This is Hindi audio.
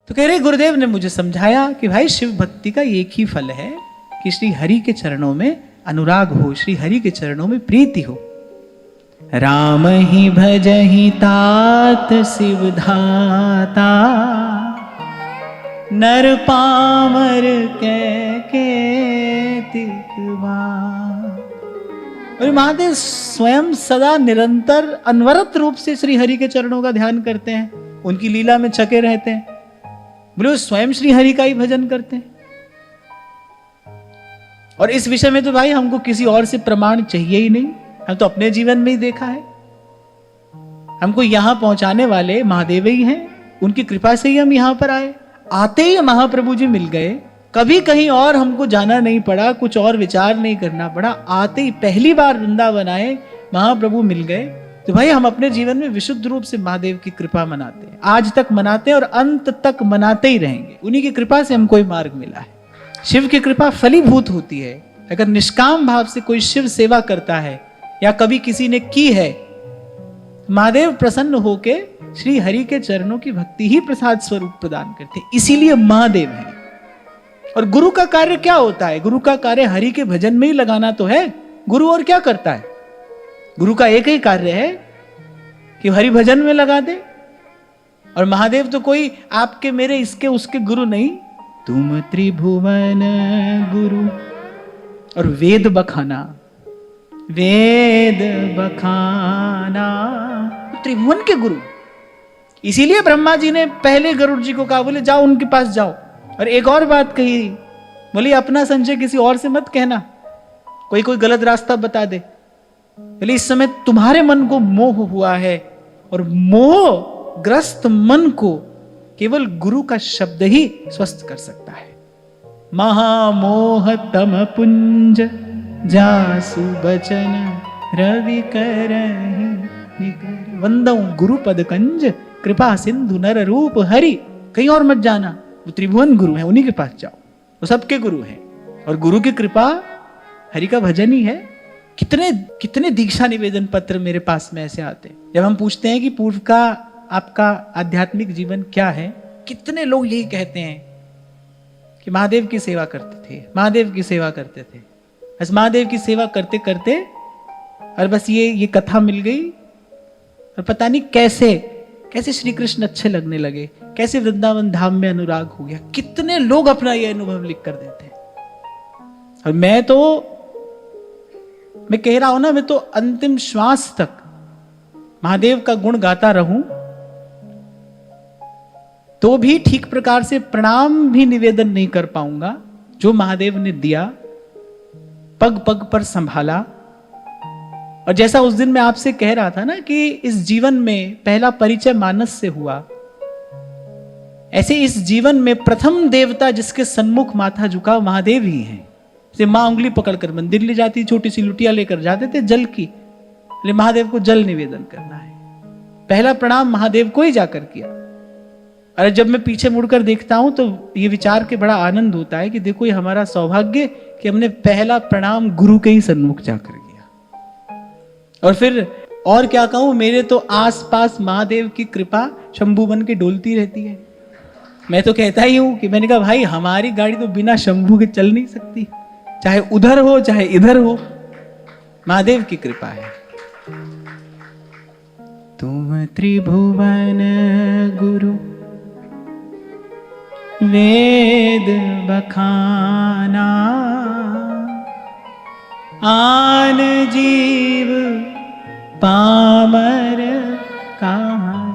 तो कह रहे गुरुदेव ने मुझे समझाया कि भाई शिव भक्ति का एक ही फल है कि श्री हरि के चरणों में अनुराग हो, श्री हरि के चरणों में प्रीति हो। राम ही भजहि तात शिव धाता, नर पामर के तिकवा। और महादेव स्वयं सदा निरंतर अनवरत रूप से श्री हरि के चरणों का ध्यान करते हैं, उनकी लीला में चके रहते हैं। बोले वो स्वयं श्री हरि का ही भजन करते हैं। और इस विषय में तो भाई हमको किसी और से प्रमाण चाहिए ही नहीं, हम तो अपने जीवन में ही देखा है। हमको यहां पहुंचाने वाले महादेव ही हैं, उनकी कृपा से ही हम यहां पर आए। आते ही महाप्रभु जी मिल गए, कभी कहीं और हमको जाना नहीं पड़ा, कुछ और विचार नहीं करना पड़ा। आते ही पहली बार वृंदावन आए, महाप्रभु मिल गए। तो भाई हम अपने जीवन में विशुद्ध रूप से महादेव की कृपा मनाते हैं, आज तक मनाते हैं और अंत तक मनाते ही रहेंगे। उन्हीं की कृपा से हमको मार्ग मिला है। शिव की कृपा फलीभूत होती है। अगर निष्काम भाव से कोई शिव सेवा करता है या कभी किसी ने की है, महादेव प्रसन्न होके श्री हरि के चरणों की भक्ति ही प्रसाद स्वरूप प्रदान करते हैं, इसीलिए महादेव है। और गुरु का कार्य क्या होता है? गुरु का कार्य हरि के भजन में ही लगाना तो है। गुरु और क्या करता है? गुरु का एक ही कार्य है कि हरि भजन में लगा दे। और महादेव तो कोई आपके मेरे इसके उसके गुरु नहीं, तुम त्रिभुवन गुरु। और वेद बखाना, वेद बखाना, त्रिभुवन के गुरु। इसीलिए ब्रह्मा जी ने पहले गरुड़ जी को कहा, बोले जाओ उनके पास जाओ। और एक और बात कही, बोले अपना संशय किसी और से मत कहना, कोई गलत रास्ता बता दे। बोले इस समय तुम्हारे मन को मोह हुआ है, और मोह ग्रस्त मन को केवल गुरु का शब्द ही स्वस्थ कर सकता है। महामोह तम पुंज जासु बचन रवि करहि निकर, वंदऊ गुरु पद कंज कृपा सिंधु नर रूप हरि। कहीं और मत जाना, वो त्रिभुवन गुरु है, उन्हीं के पास जाओ, वो सबके गुरु हैं। और गुरु की कृपा हरि का भजन ही है। कितने कितने दीक्षा निवेदन पत्र मेरे पास में ऐसे आते हैं, जब हम पूछते हैं कि पूर्व का आपका आध्यात्मिक जीवन क्या है, कितने लोग यही कहते हैं कि महादेव की सेवा करते थे, महादेव की सेवा करते थे। बस महादेव की सेवा करते करते और बस ये कथा मिल गई, और पता नहीं कैसे कैसे श्री कृष्ण अच्छे लगने लगे, कैसे वृंदावन धाम में अनुराग हो गया। कितने लोग अपना ये अनुभव लिख कर देते हैं। और मैं कह रहा हूं ना, मैं तो अंतिम श्वास तक महादेव का गुण गाता रहूं, तो भी ठीक प्रकार से प्रणाम भी निवेदन नहीं कर पाऊंगा। जो महादेव ने दिया, पग पग पर संभाला। और जैसा उस दिन मैं आपसे कह रहा था ना कि इस जीवन में पहला परिचय मानस से हुआ, ऐसे इस जीवन में प्रथम देवता जिसके सन्मुख माथा झुका महादेव ही हैं। जैसे मां उंगली पकड़कर मंदिर ले जाती, छोटी सी लुटिया लेकर जाते थे जल की, महादेव को जल निवेदन करना है, पहला प्रणाम महादेव को ही जाकर किया। अरे जब मैं पीछे मुड़कर देखता हूं तो ये विचार के बड़ा आनंद होता है कि देखो ये हमारा सौभाग्य कि हमने पहला प्रणाम गुरु के ही सन्मुख जाकर किया। और फिर और क्या कहूं, मेरे तो आसपास महादेव की कृपा शंभू बन के डोलती रहती है। मैं तो कहता ही हूं कि मैंने कहा भाई हमारी गाड़ी तो बिना शंभू के चल नहीं सकती, चाहे उधर हो चाहे इधर हो, महादेव की कृपा है। तुम त्रिभुवन गुरु वेद बखाना, आन जीव पामर कहाँ